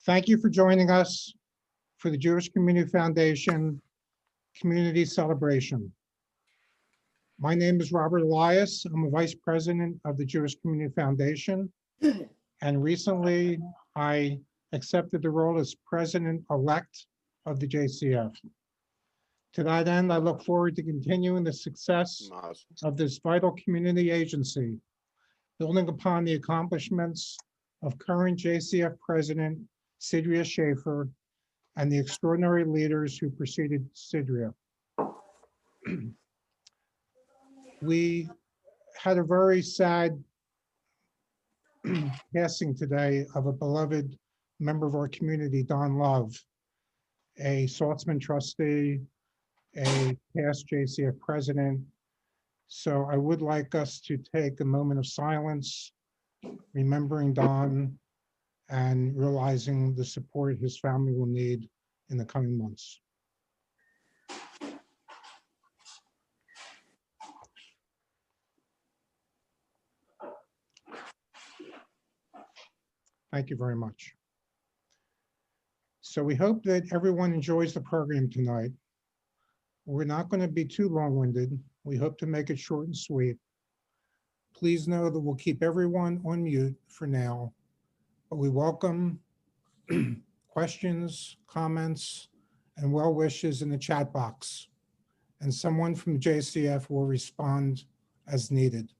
Thank you for joining us for the Jewish Community Foundation Community Celebration. My name is Robert Elias. I'm a Vice President of the Jewish Community Foundation. And recently, I accepted the role as President-elect of the JCF. To that end, I look forward to continuing the success of this vital community agency, building upon the accomplishments of current JCF President Sidria Schaefer and the extraordinary leaders who preceded Sidria. We had a very sad passing today of a beloved member of our community, Don Love, a Saltzman trustee, a past JCF president. So I would like us to take a moment of silence, remembering Don and realizing the support his family will need in the coming months. Thank you very much. So we hope that everyone enjoys the program tonight. We're not going to be too long-winded. We hope to make it short and sweet. Please know that we'll keep everyone on mute for now, but we welcome questions, comments, and well wishes in the chat box, and someone from JCF will respond as needed.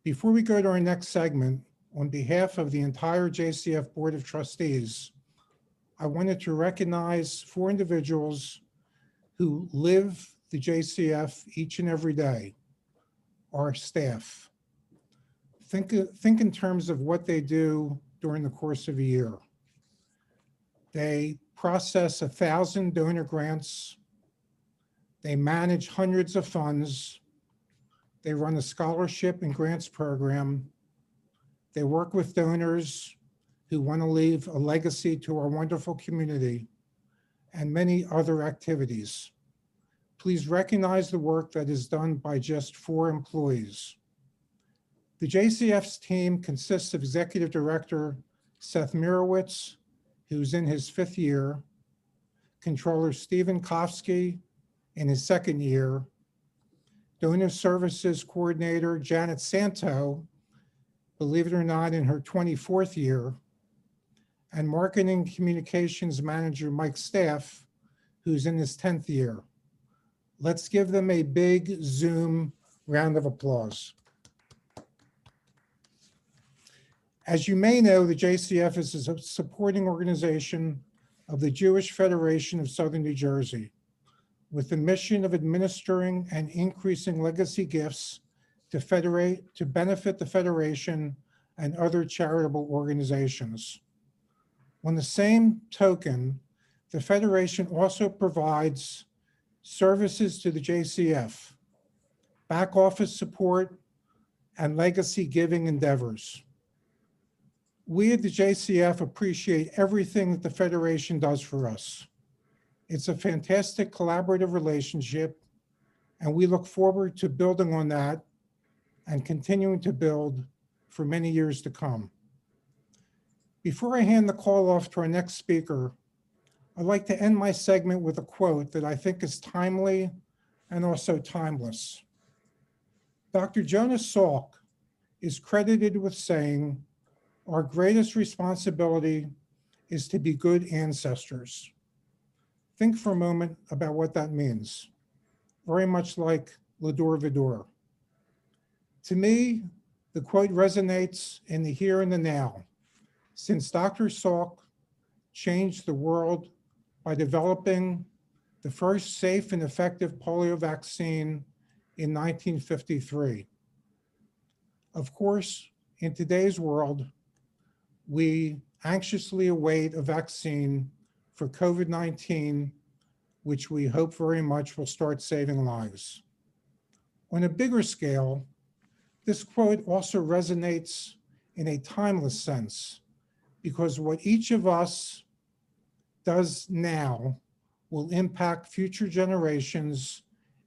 Before we go to our next segment, on behalf of the entire JCF Board of Trustees, I wanted to recognize 4 individuals who live the JCF each and every day, our staff. Think in terms of what they do during the course of a year. They process 1,000 donor grants. They manage hundreds of funds. They run a scholarship and grants program. They work with donors who want to leave a legacy to our wonderful community, and many other activities. Please recognize the work that is done by just 4 employees. The JCF's team consists of Executive Director Seth Mirowitz, who's in his 5th year, Controller Stephen Kofsky in his 2nd year, Donor Services Coordinator Janet Santo, believe it or not, in her 24th year, and Marketing Communications Manager Mike Staff, who's in his 10th year. Let's give them a big Zoom round of applause. As you may know, the JCF is a supporting organization of the Jewish Federation of Southern New Jersey, with the mission of administering and increasing legacy gifts to benefit the Federation and other charitable organizations. On the same token, the Federation also provides services to the JCF, back office support, and legacy giving endeavors. We at the JCF appreciate everything that the Federation does for us. It's a fantastic collaborative relationship, and we look forward to building on that and continuing to build for many years to come. Before I hand the call off to our next speaker, I'd like to end my segment with a quote that I think is timely and also timeless. Dr. Jonas Salk is credited with saying, "Our greatest responsibility is to be good ancestors." Think for a moment about what that means. Very much like L'Adore Vidor. To me, the quote resonates in the here and the now, since Dr. Salk changed the world by developing the first safe and effective polio vaccine in 1953. Of course, in today's world, we anxiously await a vaccine for COVID-19, which we hope very much will start saving lives. On a bigger scale, this quote also resonates in a timeless sense, because what each of us does now will impact future generations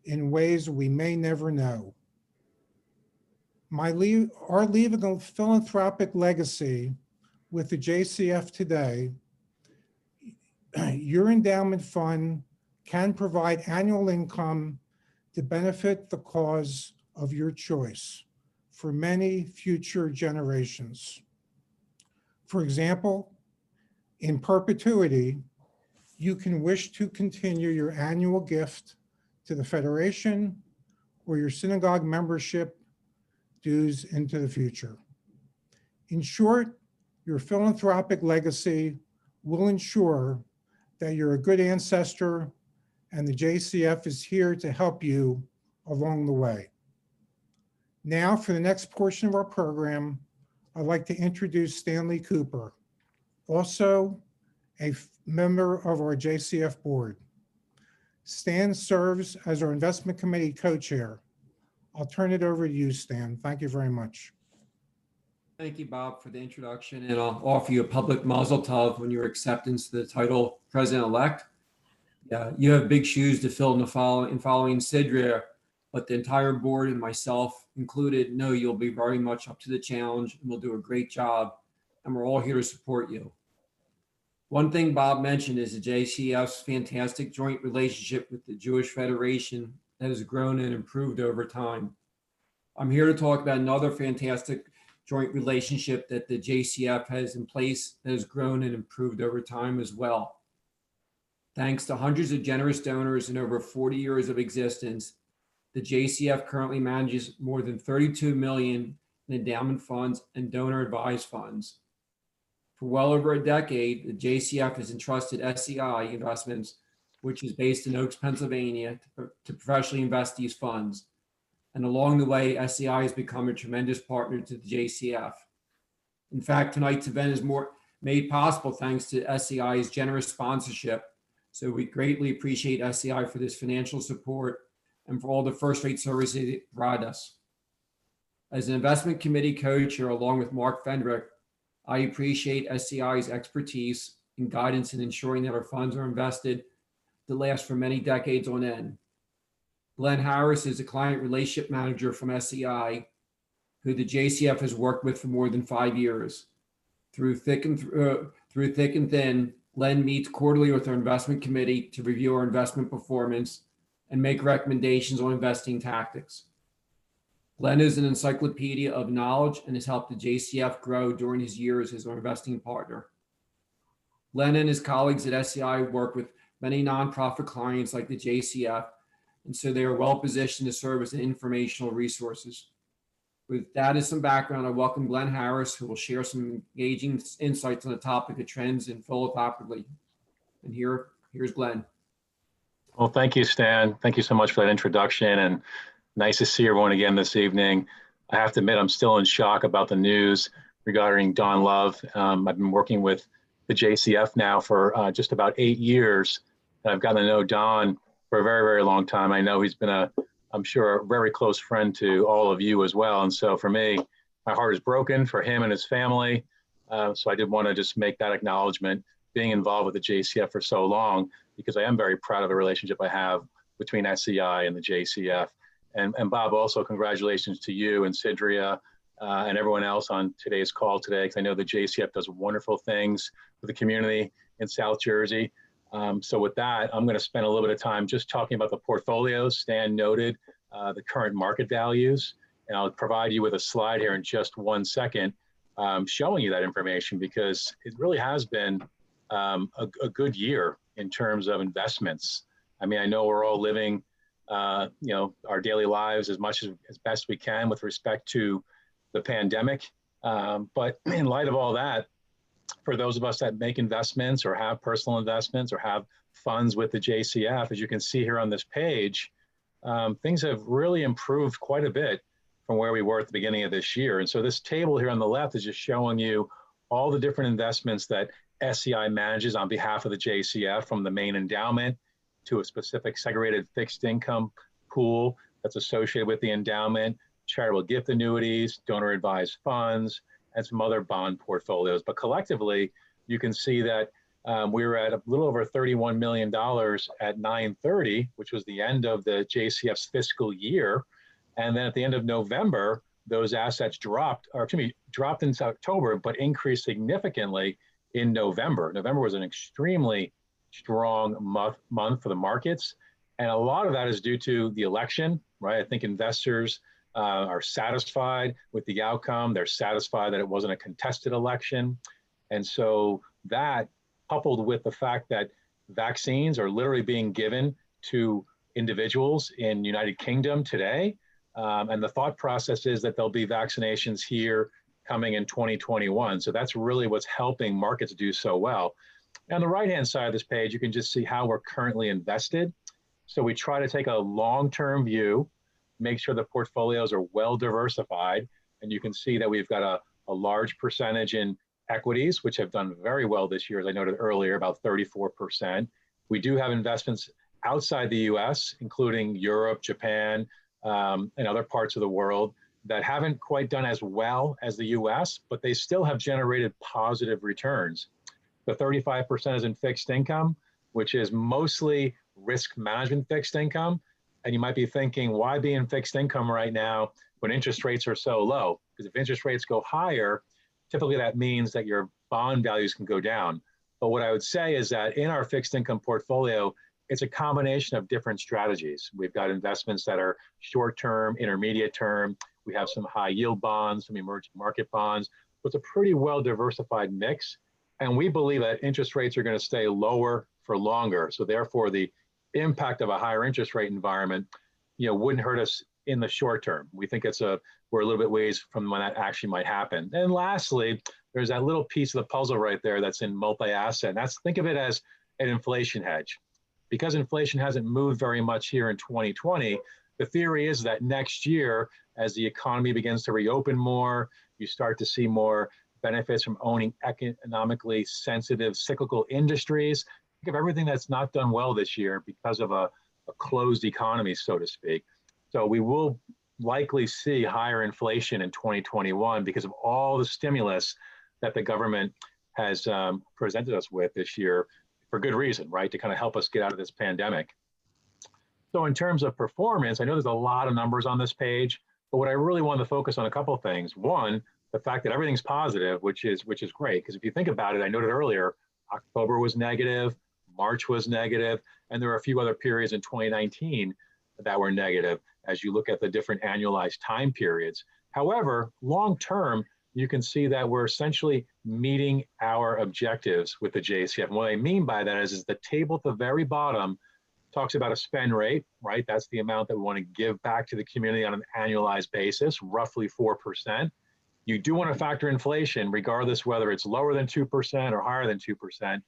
in ways we may never know. Our leaving a philanthropic legacy with the JCF today, your endowment fund can provide annual income to benefit the cause of your choice for many future generations. For example, in perpetuity, you can wish to continue your annual gift to the Federation or your synagogue membership dues into the future. In short, your philanthropic legacy will ensure that you're a good ancestor and the JCF is here to help you along the way. Now, for the next portion of our program, I'd like to introduce Stanley Cooper, also a member of our JCF board. Stan serves as our investment committee co-chair. I'll turn it over to you, Stan. Thank you very much. Thank you, Bob, for the introduction, and I'll offer you a public mazel tov on your acceptance to the title President-elect. Yeah, you have big shoes to fill in following Sidria, but the entire board and myself included know you'll be very much up to the challenge and will do a great job, and we're all here to support you. One thing Bob mentioned is the JCF's fantastic joint relationship with the Jewish Federation that has grown and improved over time. I'm here to talk about another fantastic joint relationship that the JCF has in place that has grown and improved over time as well. Thanks to hundreds of generous donors and over 40 years of existence, the JCF currently manages more than 32 million in endowment funds and donor advised funds. For well over a decade, the JCF has entrusted SEI Investments, which is based in Oaks, Pennsylvania, to professionally invest these funds. And along the way, SEI has become a tremendous partner to the JCF. In fact, tonight's event is made possible thanks to SEI's generous sponsorship. So we greatly appreciate SEI for this financial support and for all the first-rate services they provide us. As an investment committee co-chair, along with Mark Fendrick, I appreciate SEI's expertise and guidance in ensuring that our funds are invested to last for many decades on end. Glenn Harris is a client relationship manager from SEI, who the JCF has worked with for more than 5 years. Through thick and thin, Glenn meets quarterly with our investment committee to review our investment performance and make recommendations on investing tactics. Glenn is an encyclopedia of knowledge and has helped the JCF grow during his years as our investing partner. Glenn and his colleagues at SEI work with many nonprofit clients like the JCF, and so they are well positioned to serve as informational resources. With that as some background, I welcome Glenn Harris, who will share some engaging insights on the topic of trends in philanthropy. And here's Glenn. Well, thank you, Stan. Thank you so much for that introduction, and nice to see everyone again this evening. I have to admit, I'm still in shock about the news regarding Don Love. I've been working with the JCF now for just about 8 years, and I've gotten to know Don for a very, very long time. I know he's been I'm sure, a very close friend to all of you as well. And so for me, my heart is broken for him and his family. So I did want to just make that acknowledgement, being involved with the JCF for so long, because I am very proud of the relationship I have between SEI and the JCF. And Bob, also congratulations to you and Sidria and everyone else on today's call today, because I know the JCF does wonderful things for the community in South Jersey. So with that, I'm going to spend a little bit of time just talking about the portfolios. Stan noted the current market values, and I'll provide you with a slide here in just 1 second showing you that information, because it really has been a good year in terms of investments. I mean, I know we're all living our daily lives as much as best we can with respect to the pandemic. But in light of all that, for those of us that make investments or have personal investments or have funds with the JCF, as you can see here on this page, things have really improved quite a bit from where we were at the beginning of this year. And so this table here on the left is just showing you all the different investments that SEI manages on behalf of the JCF, from the main endowment to a specific segregated fixed income pool that's associated with the endowment, charitable gift annuities, donor advised funds, and some other bond portfolios. But collectively, you can see that we were at a little over $31 million at 9/30, which was the end of the JCF's fiscal year. And then at the end of November, those assets dropped in October, but increased significantly in November. November was an extremely strong month for the markets. And a lot of that is due to the election, right? I think investors are satisfied with the outcome. They're satisfied that it wasn't a contested election. And so that, coupled with the fact that vaccines are literally being given to individuals in United Kingdom today, and the thought process is that there'll be vaccinations here coming in 2021. So that's really what's helping markets do so well. On the right-hand side of this page, you can just see how we're currently invested. So we try to take a long-term view, make sure the portfolios are well diversified. And you can see that we've got a large percentage in equities, which have done very well this year, as I noted earlier, about 34%. We do have investments outside the US, including Europe, Japan, and other parts of the world that haven't quite done as well as the US, but they still have generated positive returns. The 35% is in fixed income, which is mostly risk management fixed income. And you might be thinking, why be in fixed income right now when interest rates are so low? Because if interest rates go higher, typically that means that your bond values can go down. But what I would say is that in our fixed income portfolio, it's a combination of different strategies. We've got investments that are short-term, intermediate term. We have some high yield bonds, some emerging market bonds. So it's a pretty well diversified mix. And we believe that interest rates are going to stay lower for longer. So therefore, the impact of a higher interest rate environment, wouldn't hurt us in the short term. We think we're a little bit ways from when that actually might happen. And lastly, there's that little piece of the puzzle right there that's in multi-asset. And think of it as an inflation hedge. Because inflation hasn't moved very much here in 2020, the theory is that next year, as the economy begins to reopen more, you start to see more benefits from owning economically sensitive cyclical industries. Think of everything that's not done well this year because of a closed economy, so to speak. So we will likely see higher inflation in 2021 because of all the stimulus that the government has presented us with this year for good reason, right? To kind of help us get out of this pandemic. So in terms of performance, I know there's a lot of numbers on this page, but what I really wanted to focus on a couple of things. One, the fact that everything's positive, which is great, because if you think about it, I noted earlier, October was negative, March was negative, and there are a few other periods in 2019 that were negative as you look at the different annualized time periods. However, long term, you can see that we're essentially meeting our objectives with the JCF. And what I mean by that is the table at the very bottom talks about a spend rate, right? That's the amount that we want to give back to the community on an annualized basis, roughly 4%. You do want to factor inflation, regardless whether it's lower than 2% or higher than 2%.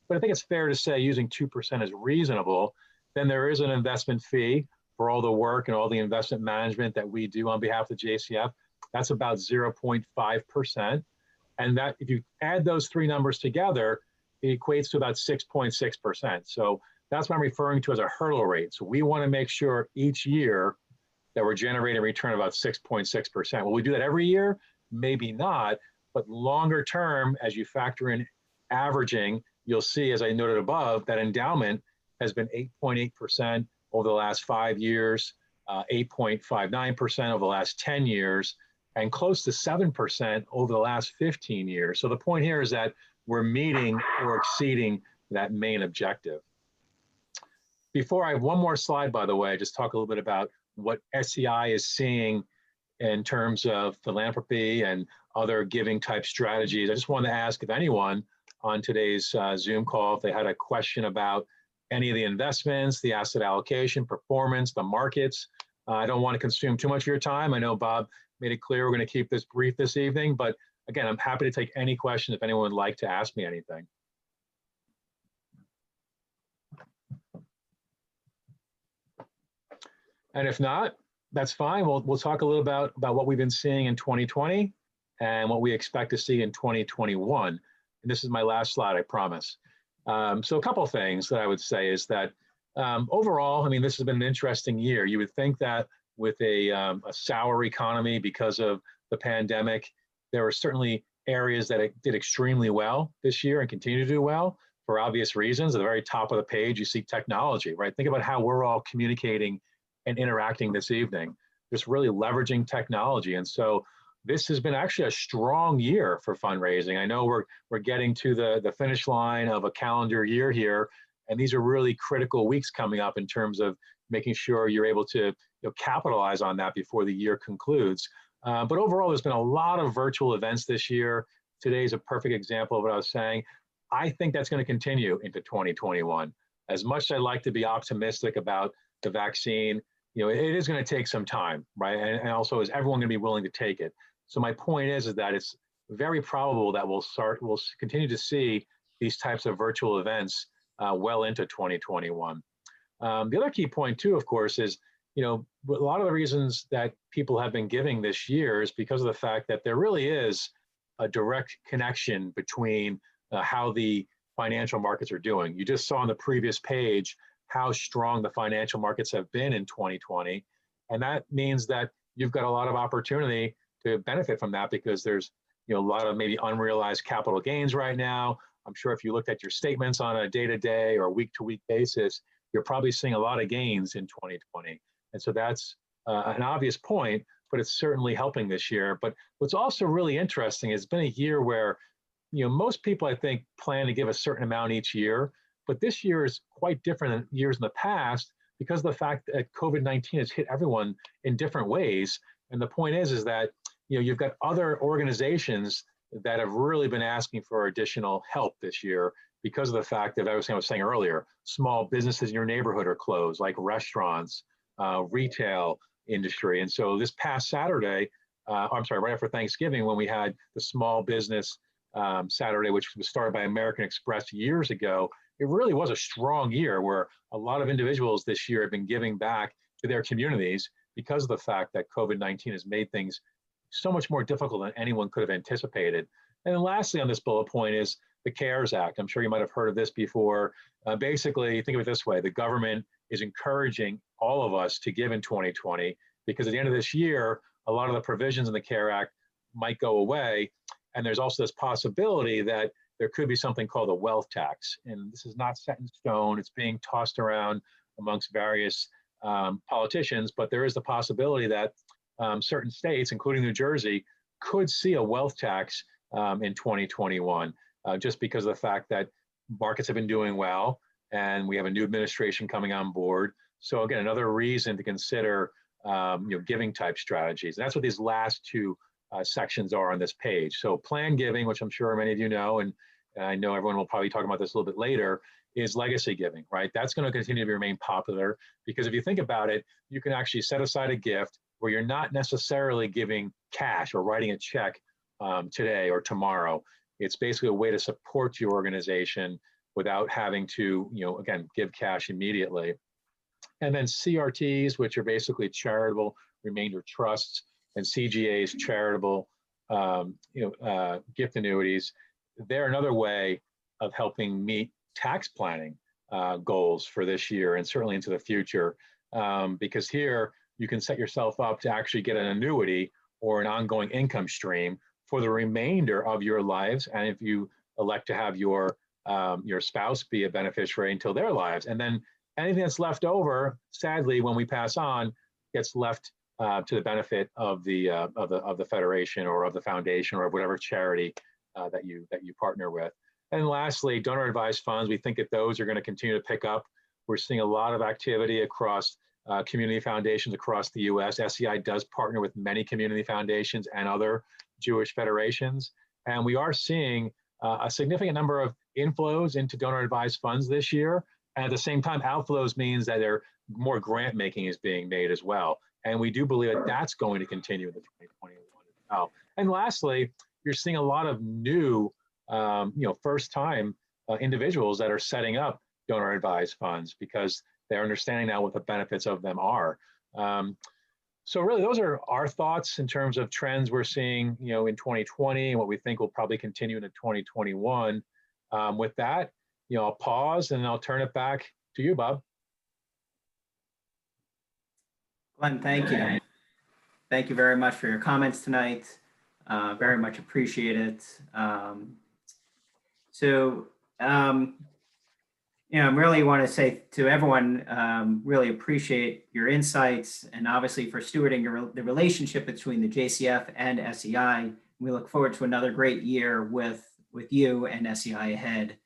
But I think it's fair to say using 2% is reasonable. Then there is an investment fee for all the work and all the investment management that we do on behalf of the JCF. That's about 0.5%. And that, if you add those three numbers together, it equates to about 6.6%. So that's what I'm referring to as a hurdle rate. So we want to make sure each year that we're generating a return of about 6.6%. Will we do that every year? Maybe not. But longer term, as you factor in averaging, you'll see, as I noted above, that endowment has been 8.8% over the last 5 years, 8.59% over the last 10 years, and close to 7% over the last 15 years. So the point here is that we're meeting or exceeding that main objective. Before I have one more slide, by the way, just talk a little bit about what SEI is seeing in terms of philanthropy and other giving type strategies. I just wanted to ask if anyone on today's Zoom call, if they had a question about any of the investments, the asset allocation, performance, the markets. I don't want to consume too much of your time. I know Bob made it clear we're going to keep this brief this evening, but again, I'm happy to take any question if anyone would like to ask me anything. And if not, that's fine. We'll talk a little about what we've been seeing in 2020 and what we expect to see in 2021. And this is my last slide, I promise. So a couple of things that I would say is that overall, I mean, this has been an interesting year. You would think that with a sour economy because of the pandemic, there were certainly areas that did extremely well this year and continue to do well for obvious reasons. At the very top of the page, you see technology, right? Think about how we're all communicating and interacting this evening. just really leveraging technology. And so this has been actually a strong year for fundraising. I know we're getting to the finish line of a calendar year here, and these are really critical weeks coming up in terms of making sure you're able to capitalize on that before the year concludes. But overall, there's been a lot of virtual events this year. Today's a perfect example of what I was saying. I think that's going to continue into 2021. As much as I'd like to be optimistic about the vaccine, it is going to take some time, right? And also, is everyone going to be willing to take it? So my point is that it's very probable that we'll continue to see these types of virtual events well into 2021. The other key point too, of course, is a lot of the reasons that people have been giving this year is because of the fact that there really is a direct connection between how the financial markets are doing. You just saw on the previous page how strong the financial markets have been in 2020. And that means that you've got a lot of opportunity to benefit from that because there's a lot of maybe unrealized capital gains right now. I'm sure if you looked at your statements on a day-to-day or week-to-week basis, you're probably seeing a lot of gains in 2020. And so that's an obvious point, but it's certainly helping this year. But what's also really interesting, it's been a year where most people, I think, plan to give a certain amount each year, but this year is quite different than years in the past because of the fact that COVID-19 has hit everyone in different ways. And the point is that you've got other organizations that have really been asking for additional help this year because of the fact that I was saying earlier, small businesses in your neighborhood are closed, like restaurants, retail industry. And so this past Saturday, right after Thanksgiving, when we had the small business Saturday, which was started by American Express years ago, it really was a strong year where a lot of individuals this year have been giving back to their communities because of the fact that COVID-19 has made things so much more difficult than anyone could have anticipated. And then lastly on this bullet point is the CARES Act. I'm sure you might have heard of this before. Basically, think of it this way, the government is encouraging all of us to give in 2020 because at the end of this year, a lot of the provisions in the CARES Act might go away. And there's also this possibility that there could be something called a wealth tax. And this is not set in stone. It's being tossed around amongst various politicians, but there is the possibility that certain states, including New Jersey, could see a wealth tax in 2021, just because of the fact that markets have been doing well and we have a new administration coming on board. So again, another reason to consider giving type strategies. And that's what these last two sections are on this page. So planned giving, which I'm sure many of you know, and I know everyone will probably talk about this a little bit later, is legacy giving, right? That's going to continue to remain popular because if you think about it, you can actually set aside a gift where you're not necessarily giving cash or writing a check today or tomorrow. It's basically a way to support your organization without having to, again, give cash immediately. And then CRTs, which are basically charitable remainder trusts, and CGAs, charitable gift annuities. They're another way of helping meet tax planning goals for this year and certainly into the future. Because here you can set yourself up to actually get an annuity or an ongoing income stream for the remainder of your lives. And if you elect to have your spouse be a beneficiary until their lives, and then anything that's left over, sadly, when we pass on, gets left to the benefit of the federation or of the foundation or of whatever charity that you partner with. And lastly, donor advised funds. We think that those are going to continue to pick up. We're seeing a lot of activity across community foundations across the U.S. SEI does partner with many community foundations and other Jewish federations, and we are seeing a significant number of inflows into donor advised funds this year. And at the same time, outflows means that more grant making is being made as well. And we do believe that that's going to continue into 2021 as well. And lastly, you're seeing a lot of new, first-time individuals that are setting up donor advised funds because they're understanding now what the benefits of them are. So really, those are our thoughts in terms of trends we're seeing, in 2020 and what we think will probably continue into 2021. With that, I'll pause and I'll turn it back to you, Bob. Glenn, thank you. Thank you very much for your comments tonight. Very much appreciate it. I really want to say to everyone, really appreciate your insights and obviously for stewarding the relationship between the JCF and SEI. We look forward to another great year with you and SEI ahead.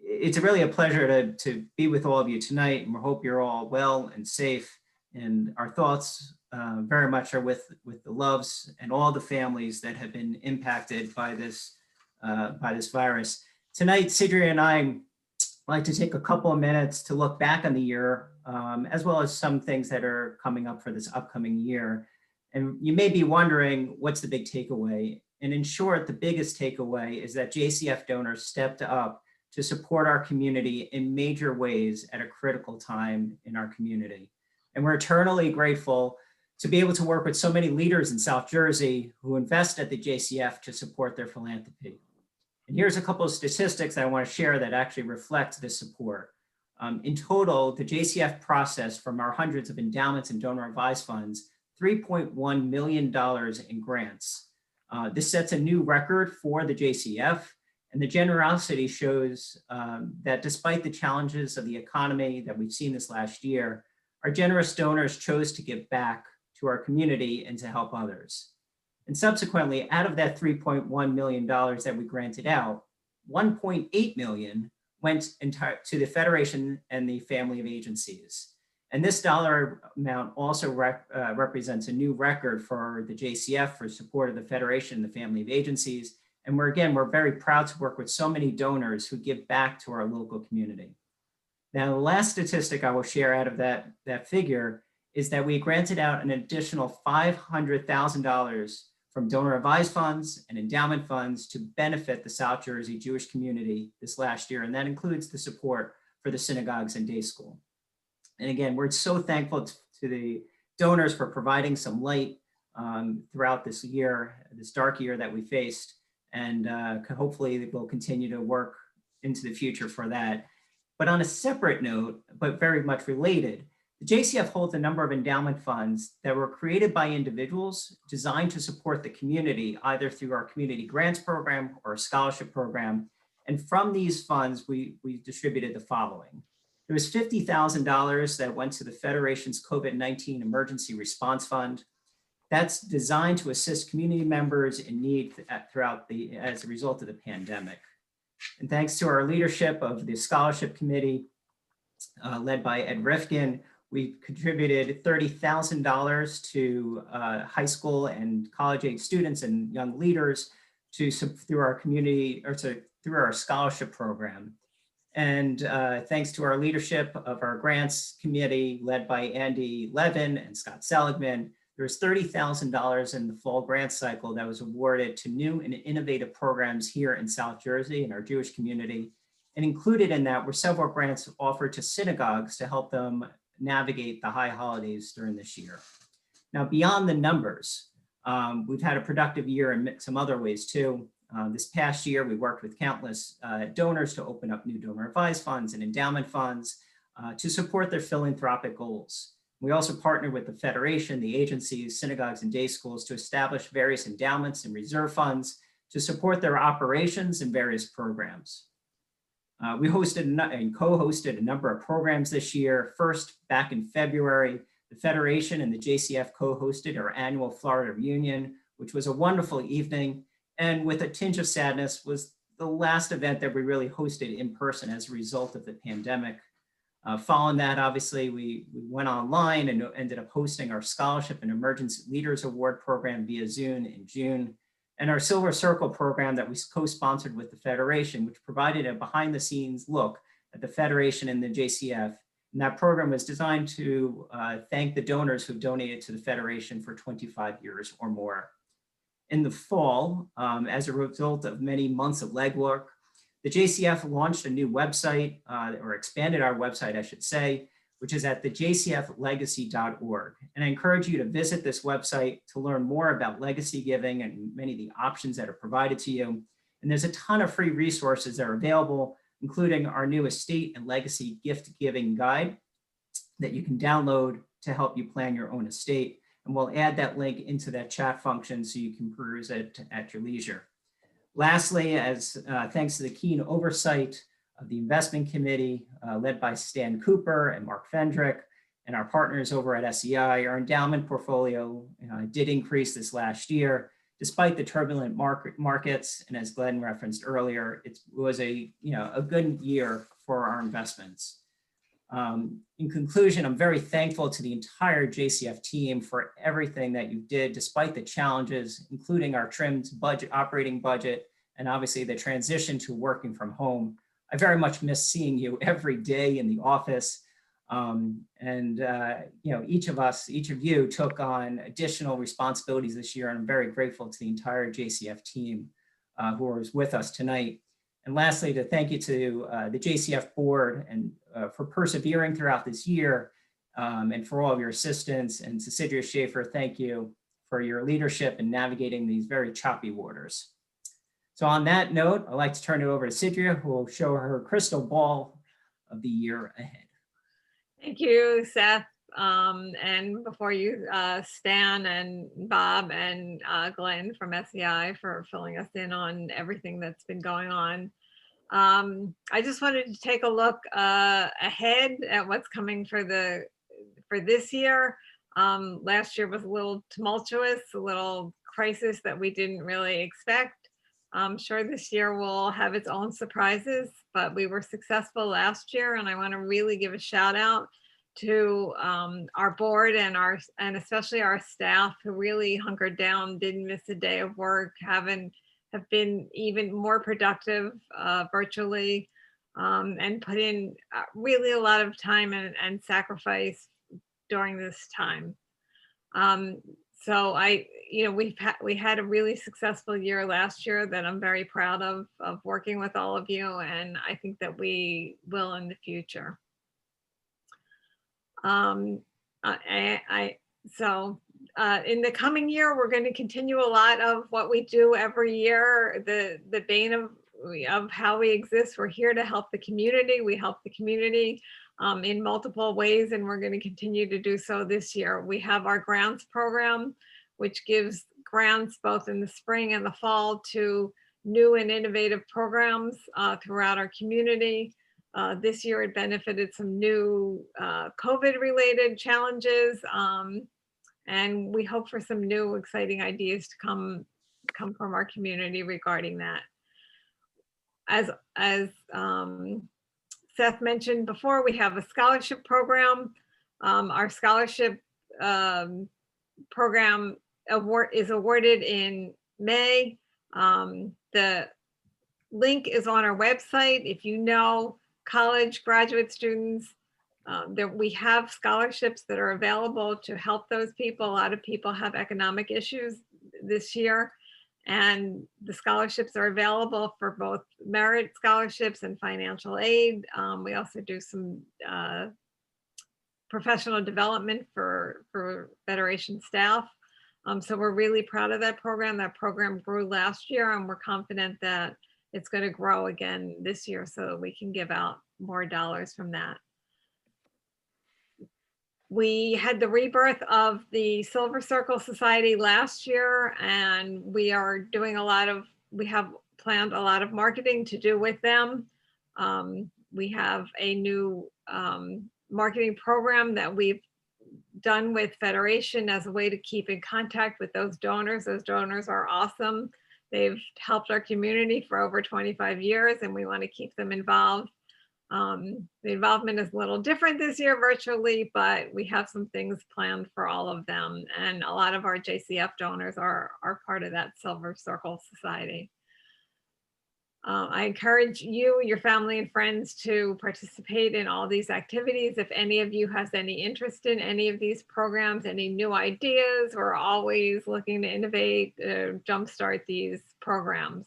It's really a pleasure to be with all of you tonight, and we hope you're all well and safe. And our thoughts very much are with the loves and all the families that have been impacted by this virus. Tonight, Sidria and I like to take a couple of minutes to look back on the year, as well as some things that are coming up for this upcoming year. And you may be wondering, what's the big takeaway? And in short, the biggest takeaway is that JCF donors stepped up to support our community in major ways at a critical time in our community. And we're eternally grateful to be able to work with so many leaders in South Jersey who invest at the JCF to support their philanthropy. And here's a couple of statistics I want to share that actually reflect this support. In total, the JCF processed from our hundreds of endowments and donor advised funds, $3.1 million in grants. This sets a new record for the JCF, and the generosity shows that despite the challenges of the economy that we've seen this last year, our generous donors chose to give back to our community and to help others. And subsequently, out of that $3.1 million that we granted out, $1.8 million went to the Federation and the family of agencies. And this dollar amount also represents a new record for the JCF for support of the Federation and the family of agencies. And we're very proud to work with so many donors who give back to our local community. Now, the last statistic I will share out of that figure is that we granted out an additional $500,000 from donor advised funds and endowment funds to benefit the South Jersey Jewish community this last year. And that includes the support for the synagogues and day school. And again, we're so thankful to the donors for providing some light throughout this year, this dark year that we faced. And hopefully we'll continue to work into the future for that. But on a separate note, but very much related, the JCF holds a number of endowment funds that were created by individuals designed to support the community, either through our community grants program or a scholarship program. And from these funds, we distributed the following. There was $50,000 that went to the Federation's COVID-19 Emergency Response Fund. That's designed to assist community members in need as a result of the pandemic. And thanks to our leadership of the scholarship committee, led by Ed Rifkin, we contributed $30,000 to high school and college age students and young leaders through our community or through our scholarship program. And thanks to our leadership of our grants committee led by Andy Levin and Scott Seligman, there was $30,000 in the fall grant cycle that was awarded to new and innovative programs here in South Jersey in our Jewish community. And included in that were several grants offered to synagogues to help them navigate the high holidays during this year. Now, beyond the numbers, we've had a productive year in some other ways too. This past year, we worked with countless donors to open up new donor advised funds and endowment funds to support their philanthropic goals. We also partnered with the Federation, the agencies, synagogues, and day schools to establish various endowments and reserve funds to support their operations and various programs. We hosted and co-hosted a number of programs this year. First, back in February, the Federation and the JCF co-hosted our annual Florida reunion, which was a wonderful evening. And with a tinge of sadness, was the last event that we really hosted in person as a result of the pandemic. Following that, obviously, we went online and ended up hosting our Scholarship and Emergency Leaders Award program via Zoom in June, and our Silver Circle program that we co-sponsored with the Federation, which provided a behind-the-scenes look at the Federation and the JCF. And that program was designed to thank the donors who've donated to the Federation for 25 years or more. In the fall, as a result of many months of legwork, the JCF launched a new website, or expanded our website, I should say, which is at the jcflegacy.org. And I encourage you to visit this website to learn more about legacy giving and many of the options that are provided to you. And there's a ton of free resources that are available, including our new estate and legacy gift giving guide that you can download to help you plan your own estate. And we'll add that link into that chat function so you can peruse it at your leisure. Lastly, as thanks to the keen oversight of the investment committee led by Stan Cooper and Mark Fendrick, and our partners over at SEI. Our endowment portfolio did increase this last year, despite the turbulent markets. And as Glenn referenced earlier, it was a good year for our investments. In conclusion, I'm very thankful to the entire JCF team for everything that you did, despite the challenges, including our trimmed operating budget, and obviously the transition to working from home. I very much miss seeing you every day in the office. Each of you took on additional responsibilities this year, and I'm very grateful to the entire JCF team who was with us tonight. And lastly, to thank you to the JCF board and for persevering throughout this year and for all of your assistance. And to Sidria Schaefer, thank you for your leadership in navigating these very choppy waters. So on that note, I'd like to turn it over to Sidria, who will show her crystal ball of the year ahead. Thank you, Seth. And before you, Stan and Bob and Glenn from SEI for filling us in on everything that's been going on. I just wanted to take a look ahead at what's coming for this year. Last year was a little tumultuous, a little crisis that we didn't really expect. I'm sure this year will have its own surprises, but we were successful last year, and I want to really give a shout out to our board and especially our staff who really hunkered down, didn't miss a day of work, have been even more productive virtually, and put in really a lot of time and sacrifice during this time. So we had a really successful year last year that I'm very proud of working with all of you, and I think that we will in the future. In the coming year, we're going to continue a lot of what we do every year. The bane of how we exist. We're here to help the community. We help the community in multiple ways, and we're going to continue to do so this year. We have our grants program, which gives grants both in the spring and the fall to new and innovative programs throughout our community. This year it benefited some new COVID-related challenges, and we hope for some new exciting ideas to come from our community regarding that. As Seth mentioned before, we have a scholarship program. Our scholarship program is awarded in May. The link is on our website. If you know college graduate students, we have scholarships that are available to help those people. A lot of people have economic issues this year, and the scholarships are available for both merit scholarships and financial aid. We also do some professional development for Federation staff. So we're really proud of that program. That program grew last year, and we're confident that it's going to grow again this year so that we can give out more dollars from that. We had the rebirth of the Silver Circle Society last year, and we have planned a lot of marketing to do with them. We have a new marketing program that we've done with Federation as a way to keep in contact with those donors. Those donors are awesome. They've helped our community for over 25 years, and we want to keep them involved. The involvement is a little different this year virtually, but we have some things planned for all of them. And a lot of our JCF donors are part of that Silver Circle Society. I encourage you, your family and friends to participate in all these activities. If any of you has any interest in any of these programs, any new ideas, we're always looking to innovate, jumpstart these programs.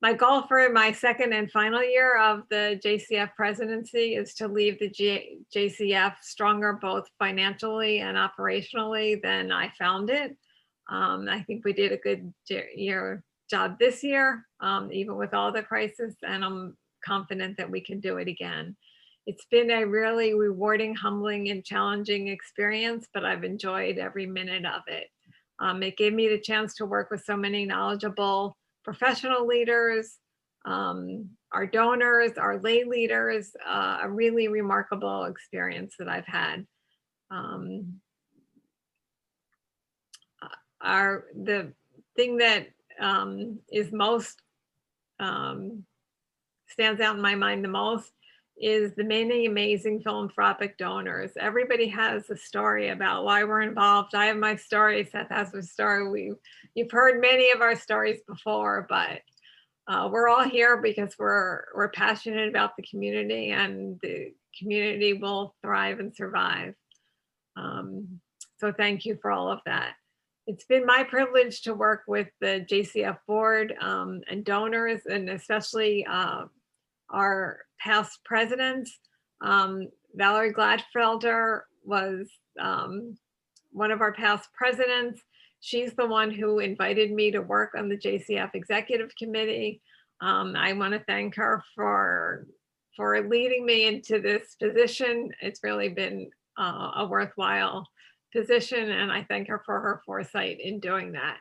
My goal for my second and final year of the JCF presidency is to leave the JCF stronger, both financially and operationally, than I found it. I think we did a good job this year, even with all the crisis, and I'm confident that we can do it again. It's been a really rewarding, humbling, and challenging experience, but I've enjoyed every minute of it. It gave me the chance to work with so many knowledgeable professional leaders, our donors, our lay leaders, a really remarkable experience that I've had. The thing that is most stands out in my mind the most is the many amazing philanthropic donors. Everybody has a story about why we're involved. I have my story, Seth has his story. You've heard many of our stories before, but we're all here because we're passionate about the community, and the community will thrive and survive. So thank you for all of that. It's been my privilege to work with the JCF board and donors, and especially our past presidents. Valerie Gladfelter was one of our past presidents. She's the one who invited me to work on the JCF Executive Committee. I want to thank her for leading me into this position. It's really been a worthwhile position, and I thank her for her foresight in doing that.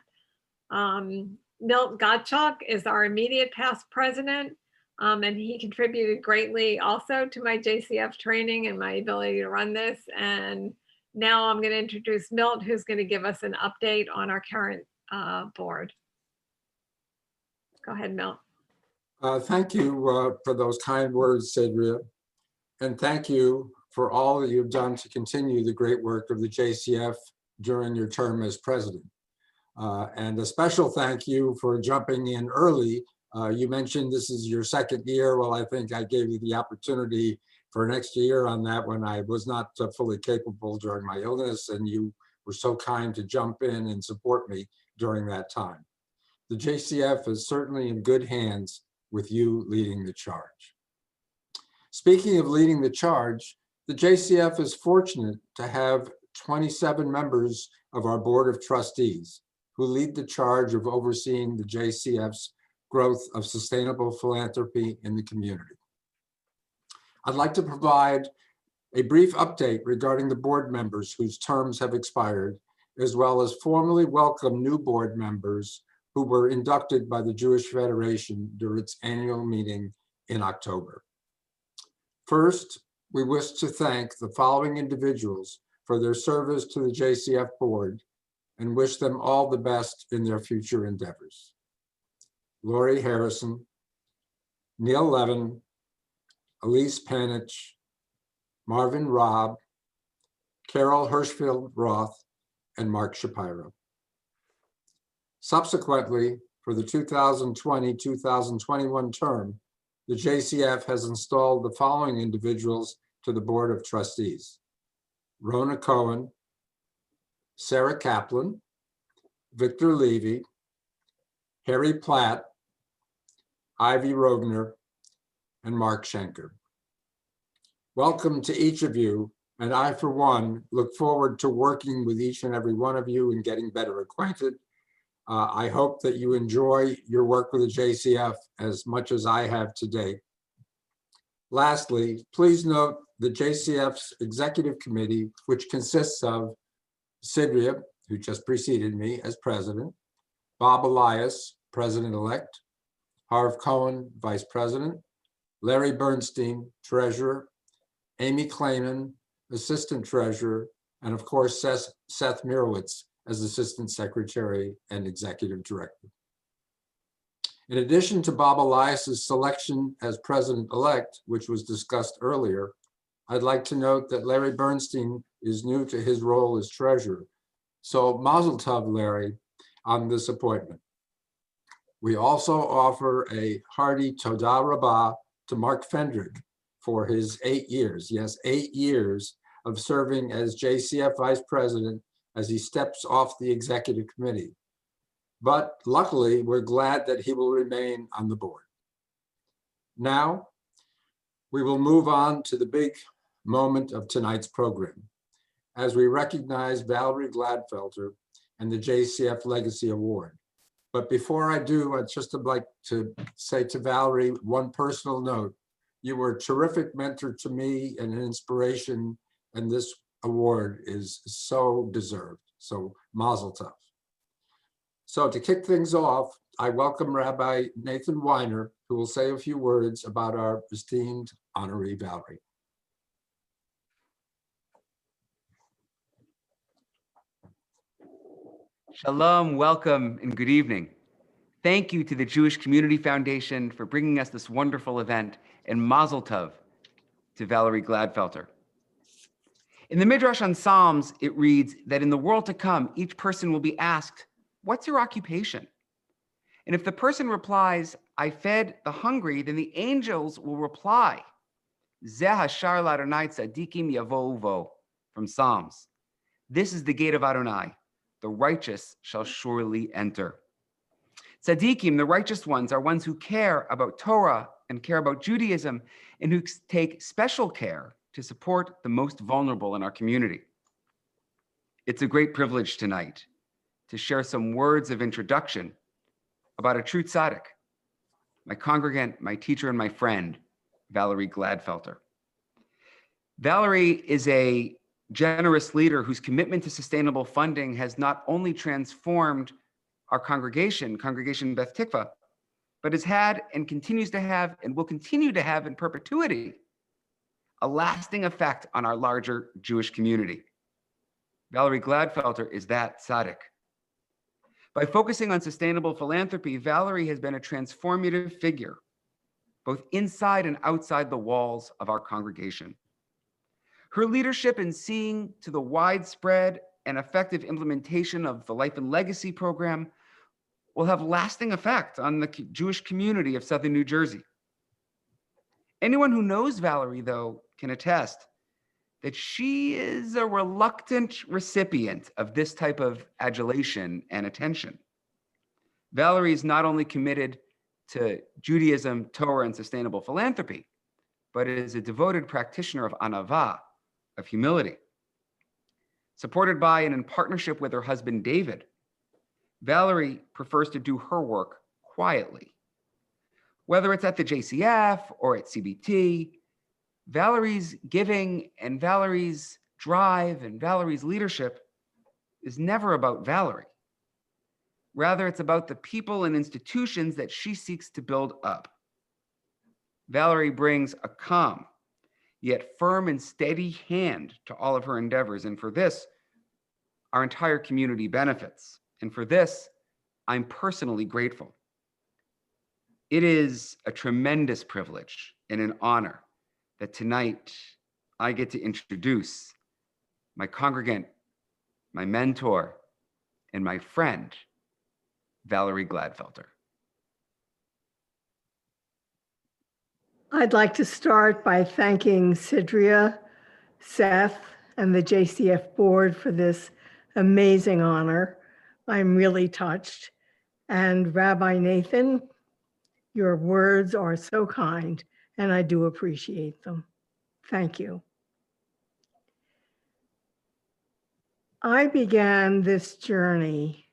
Milt Gottschalk is our immediate past president, and he contributed greatly also to my JCF training and my ability to run this. And now I'm going to introduce Milt, who's going to give us an update on our current board. Go ahead, Milt. Thank you for those kind words, Cedria. And thank you for all that you've done to continue the great work of the JCF during your term as president. And a special thank you for jumping in early. You mentioned this is your second year. Well, I think I gave you the opportunity for an extra year on that when I was not fully capable during my illness, and you were so kind to jump in and support me during that time. The JCF is certainly in good hands with you leading the charge. Speaking of leading the charge, the JCF is fortunate to have 27 members of our Board of Trustees who lead the charge of overseeing the JCF's growth of sustainable philanthropy in the community. I'd like to provide a brief update regarding the board members whose terms have expired, as well as formally welcome new board members who were inducted by the Jewish Federation during its annual meeting in October. First, we wish to thank the following individuals for their service to the JCF board and wish them all the best in their future endeavors. Lori Harrison, Neil Levin, Elise Panich, Marvin Robb, Carol Hirschfield Roth, and Mark Shapiro. Subsequently, for the 2020-2021 term, the JCF has installed the following individuals to the Board of Trustees: Rona Cohen, Sarah Kaplan, Victor Levy, Harry Platt, Ivy Rogner, and Mark Schenker. Welcome to each of you, and I, for one, look forward to working with each and every one of you and getting better acquainted. I hope that you enjoy your work with the JCF as much as I have today. Lastly, please note the JCF's Executive Committee, which consists of Cedria, who just preceded me as president, Bob Elias, president-elect, Harv Cohen, vice president, Larry Bernstein, treasurer, Amy Klayman, assistant treasurer, and of course, Seth Mirowitz as assistant secretary and executive director. In addition to Bob Elias's selection as president-elect, which was discussed earlier, I'd like to note that Larry Bernstein is new to his role as treasurer. So mazel tov, Larry, on this appointment. We also offer a hearty todah rabbah to Mark Fendrick for his 8 years, yes, 8 years of serving as JCF vice president as he steps off the executive committee. But luckily, we're glad that he will remain on the board. Now, we will move on to the big moment of tonight's program, as we recognize Valerie Gladfelter and the JCF Legacy Award. But before I do, I'd just like to say to Valerie one personal note. You were a terrific mentor to me and an inspiration, and this award is so deserved. So mazel tov. So to kick things off, I welcome Rabbi Nathan Weiner who will say a few words about our esteemed honoree Valerie. Shalom, welcome, and good evening. Thank you to the Jewish Community Foundation for bringing us this wonderful event, and Mazel Tov to Valerie Gladfelter. In the Midrash on Psalms, it reads that in the world to come, each person will be asked, "What's your occupation?" And if the person replies, "I fed the hungry," then the angels will reply, "Zeh hashar l'Adonai tzadikim yavou vo," from Psalms. "This is the gate of Adonai. The righteous shall surely enter." Tzaddikim, the righteous ones, are ones who care about Torah and care about Judaism and who take special care to support the most vulnerable in our community. It's a great privilege tonight to share some words of introduction about a true tzaddik, my congregant, my teacher, and my friend, Valerie Gladfelter. Valerie is a generous leader whose commitment to sustainable funding has not only transformed our congregation Beth Tikva, but has had and continues to have and will continue to have in perpetuity a lasting effect on our larger Jewish community. Valerie Gladfelter is that tzaddik. By focusing on sustainable philanthropy, Valerie has been a transformative figure, both inside and outside the walls of our congregation. Her leadership in seeing to the widespread and effective implementation of the Life and Legacy program will have lasting effect on the Jewish community of Southern New Jersey. Anyone who knows Valerie, though, can attest that she is a reluctant recipient of this type of adulation and attention. Valerie is not only committed to Judaism, Torah, and sustainable philanthropy, but is a devoted practitioner of anava, of humility. Supported by and in partnership with her husband, David, Valerie prefers to do her work quietly. Whether it's at the JCF or at CBT, Valerie's giving and Valerie's drive and Valerie's leadership is never about Valerie. Rather, it's about the people and institutions that she seeks to build up. Valerie brings a calm, yet firm and steady hand to all of her endeavors. And for this, our entire community benefits. And for this, I'm personally grateful. It is a tremendous privilege and an honor that tonight I get to introduce my congregant, my mentor, and my friend, Valerie Gladfelter. I'd like to start by thanking Sidria, Seth, and the JCF board for this amazing honor. I'm really touched. And Rabbi Nathan, your words are so kind, and I do appreciate them. Thank you. I began this journey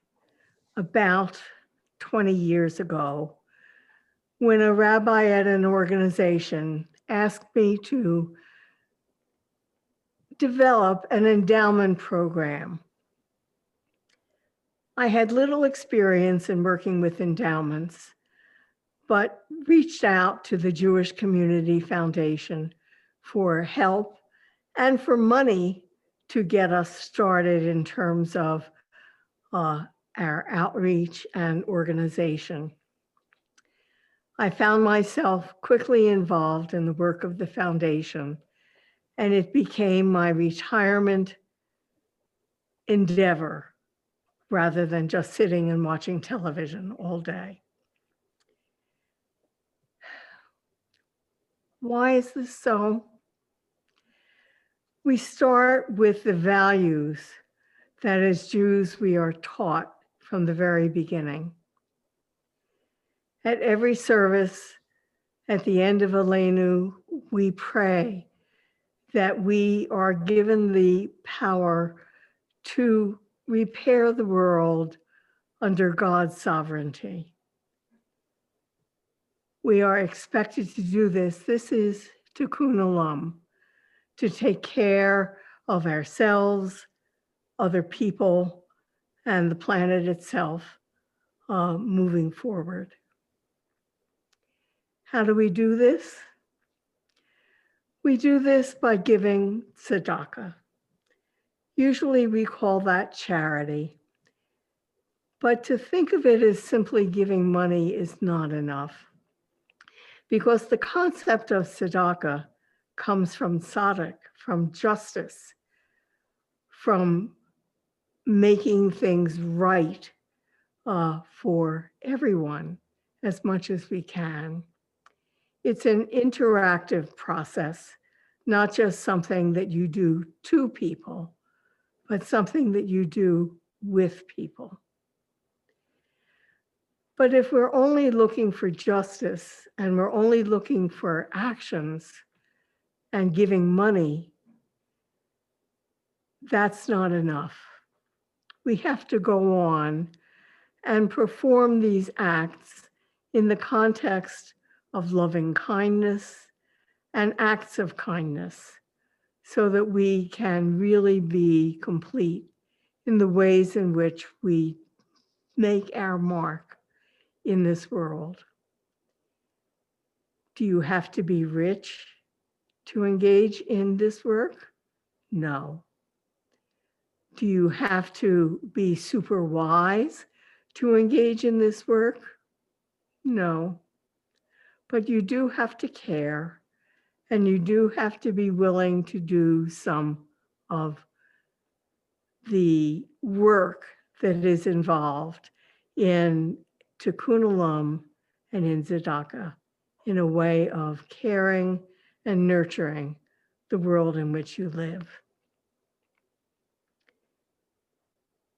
about 20 years ago when a rabbi at an organization asked me to develop an endowment program. I had little experience in working with endowments, but reached out to the Jewish Community Foundation for help and for money to get us started in terms of our outreach and organization. I found myself quickly involved in the work of the foundation, and it became my retirement endeavor rather than just sitting and watching television all day. Why is this so? We start with the values that as Jews we are taught from the very beginning. At every service, at the end of Aleinu, we pray that we are given the power to repair the world under God's sovereignty. We are expected to do this. This is tikkun olam, to take care of ourselves, other people, and the planet itself moving forward. How do we do this? We do this by giving tzedakah. Usually we call that charity. But to think of it as simply giving money is not enough. Because the concept of tzedakah comes from tzaddik, from justice, from making things right for everyone as much as we can. It's an interactive process, not just something that you do to people, but something that you do with people. But if we're only looking for justice and we're only looking for actions and giving money, that's not enough. We have to go on and perform these acts in the context of loving kindness and acts of kindness so that we can really be complete in the ways in which we make our mark in this world. Do you have to be rich to engage in this work? No. Do you have to be super wise to engage in this work? No. But you do have to care, and you do have to be willing to do some of the work that is involved in Tikkun Olam and in tzedakah in a way of caring and nurturing the world in which you live.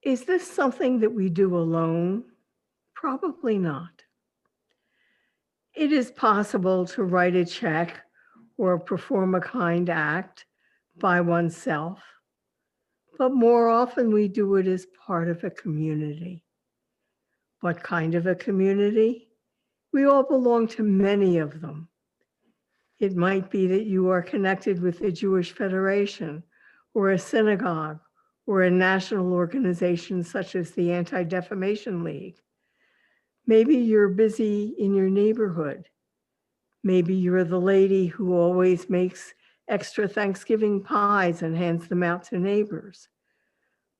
Is this something that we do alone? Probably not. It is possible to write a check or perform a kind act by oneself, but more often we do it as part of a community. What kind of a community? We all belong to many of them. It might be that you are connected with the Jewish Federation or a synagogue or a national organization such as the Anti-Defamation League. Maybe you're busy in your neighborhood. Maybe you're the lady who always makes extra Thanksgiving pies and hands them out to neighbors.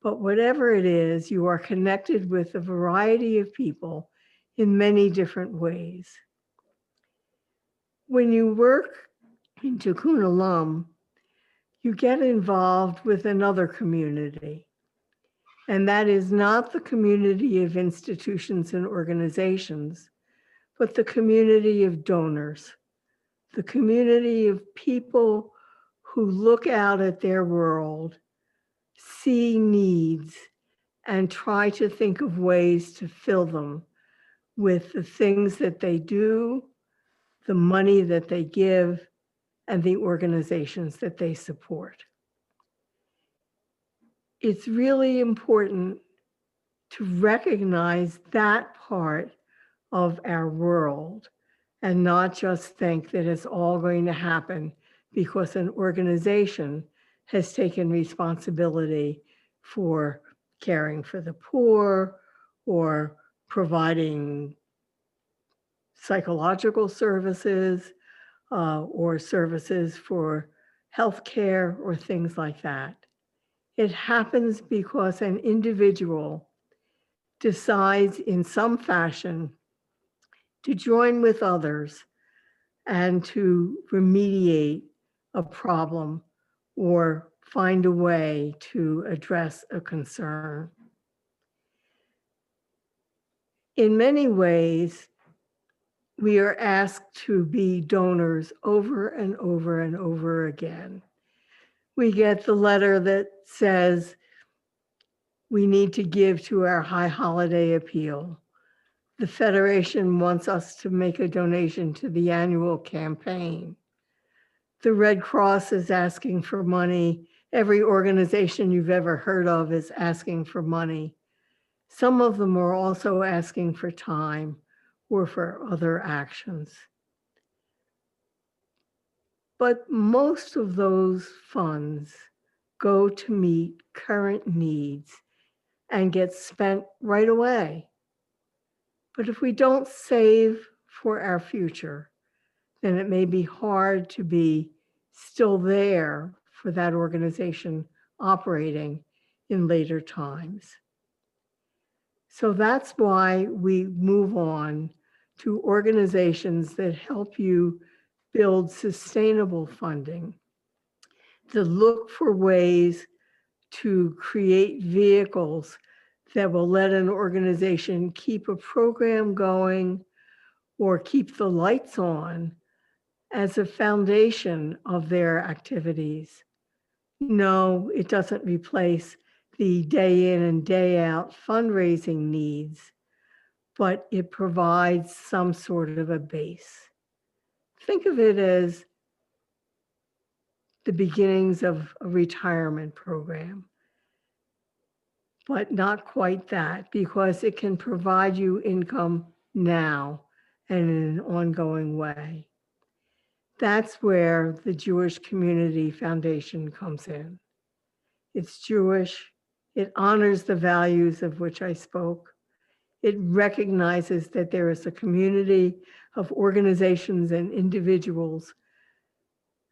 But whatever it is, you are connected with a variety of people in many different ways. When you work in Tikkun Olam, you get involved with another community. And that is not the community of institutions and organizations, but the community of donors, the community of people who look out at their world, see needs, and try to think of ways to fill them with the things that they do, the money that they give, and the organizations that they support. It's really important to recognize that part of our world and not just think that it's all going to happen because an organization has taken responsibility for caring for the poor or providing psychological services or services for healthcare or things like that. It happens because an individual decides in some fashion to join with others and to remediate a problem or find a way to address a concern. In many ways, we are asked to be donors over and over and over again. We get the letter that says we need to give to our high holiday appeal. The Federation wants us to make a donation to the annual campaign. The Red Cross is asking for money. Every organization you've ever heard of is asking for money. Some of them are also asking for time or for other actions. But most of those funds go to meet current needs and get spent right away. But if we don't save for our future, then it may be hard to be still there for that organization operating in later times. So that's why we move on to organizations that help you build sustainable funding, to look for ways to create vehicles that will let an organization keep a program going or keep the lights on as a foundation of their activities. No, it doesn't replace the day in and day out fundraising needs, but it provides some sort of a base. Think of it as the beginnings of a retirement program, but not quite that, because it can provide you income now and in an ongoing way. That's where the Jewish Community Foundation comes in. It's Jewish. It honors the values of which I spoke. It recognizes that there is a community of organizations and individuals,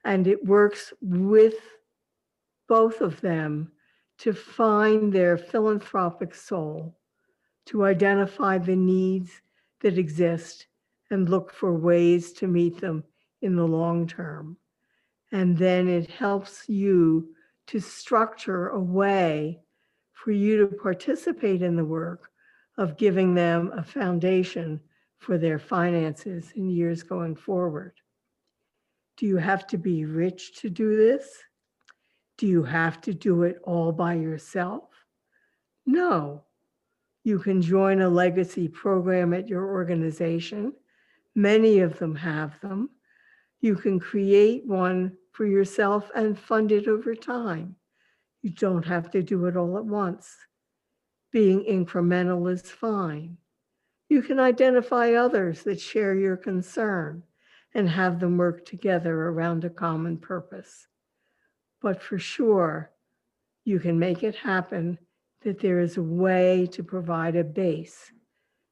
and it works with both of them to find their philanthropic soul, to identify the needs that exist and look for ways to meet them in the long term. And then it helps you to structure a way for you to participate in the work of giving them a foundation for their finances in years going forward. Do you have to be rich to do this? Do you have to do it all by yourself? No. You can join a legacy program at your organization. Many of them have them. You can create one for yourself and fund it over time. You don't have to do it all at once. Being incremental is fine. You can identify others that share your concern and have them work together around a common purpose. But for sure, you can make it happen that there is a way to provide a base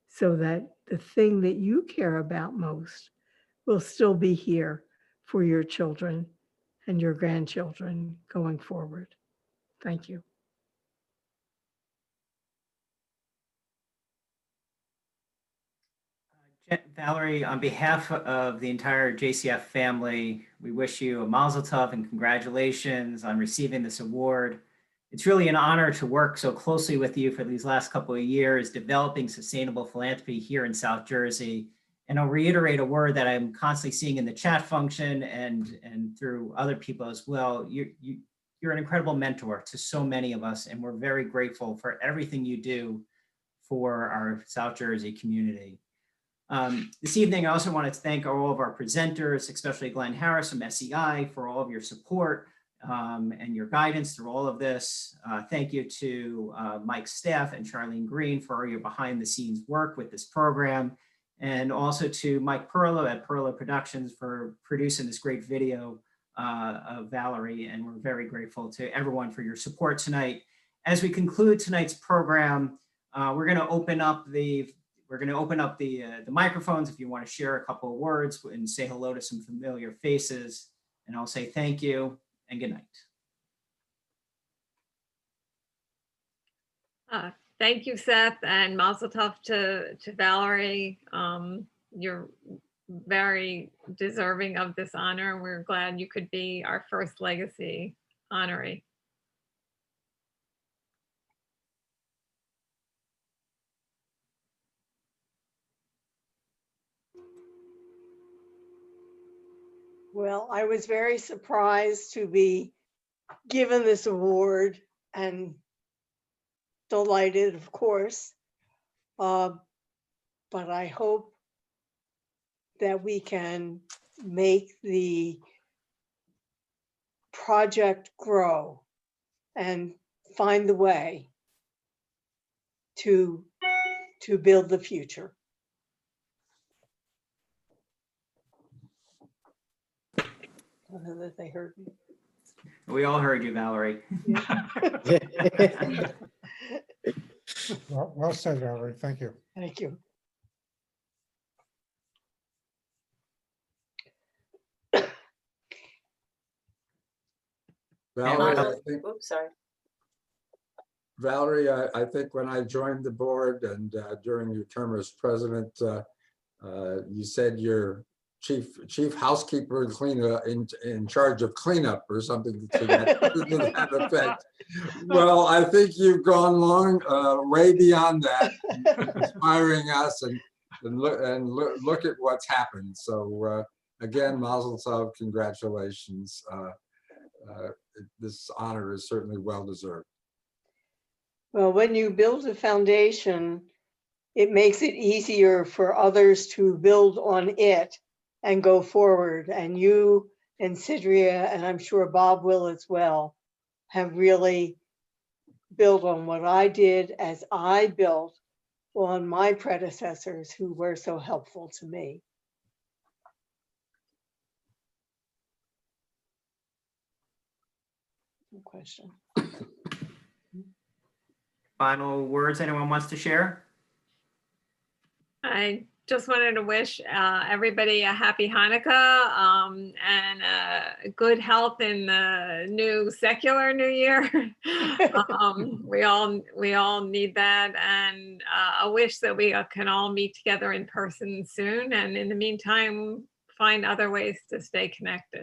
so that the thing that you care about most will still be here for your children and your grandchildren going forward. Thank you. Valerie, on behalf of the entire JCF family, we wish you a mazel tov and congratulations on receiving this award. It's really an honor to work so closely with you for these last couple of years, developing sustainable philanthropy here in South Jersey. And I'll reiterate a word that I'm constantly seeing in the chat function and through other people as well. You're an incredible mentor to so many of us, and we're very grateful for everything you do for our South Jersey community. This evening, I also wanted to thank all of our presenters, especially Glenn Harris from SEI, for all of your support and your guidance through all of this. Thank you to Mike's staff and Charlene Green for your behind the scenes work with this program. And also to Mike Perlo at Perlo Productions for producing this great video of Valerie. And we're very grateful to everyone for your support tonight. As we conclude tonight's program, we're going to open up the microphones if you want to share a couple of words and say hello to some familiar faces. And I'll say thank you and good night. Thank you, Seth, and mazel tov to Valerie. You're very deserving of this honor. We're glad you could be our first legacy honoree. Well, I was very surprised to be given this award and delighted, of course. But I hope that we can make the project grow and find the way to build the future. I don't know that they heard me. We all heard you, Valerie. Well said, Valerie. Thank you. Thank you. Valerie, I Martha? think, Oops, sorry. Valerie, I think when I joined the board and during your term as president, you said you're chief housekeeper and cleaner in charge of cleanup or something to that effect. Well, I think you've gone way beyond that, inspiring us and look at what's happened. So again, Mazel Tov, congratulations. This honor is certainly well deserved. Well, when you build a foundation, it makes it easier for others to build on it and go forward. And you and Sidria, and I'm sure Bob will as well, have really built on what I did as I built on my predecessors who were so helpful to me. No question. Final words anyone wants to share? I just wanted to wish everybody a happy Hanukkah and good health in the new secular new year. We all need that, and a wish that we can all meet together in person soon. And in the meantime, find other ways to stay connected.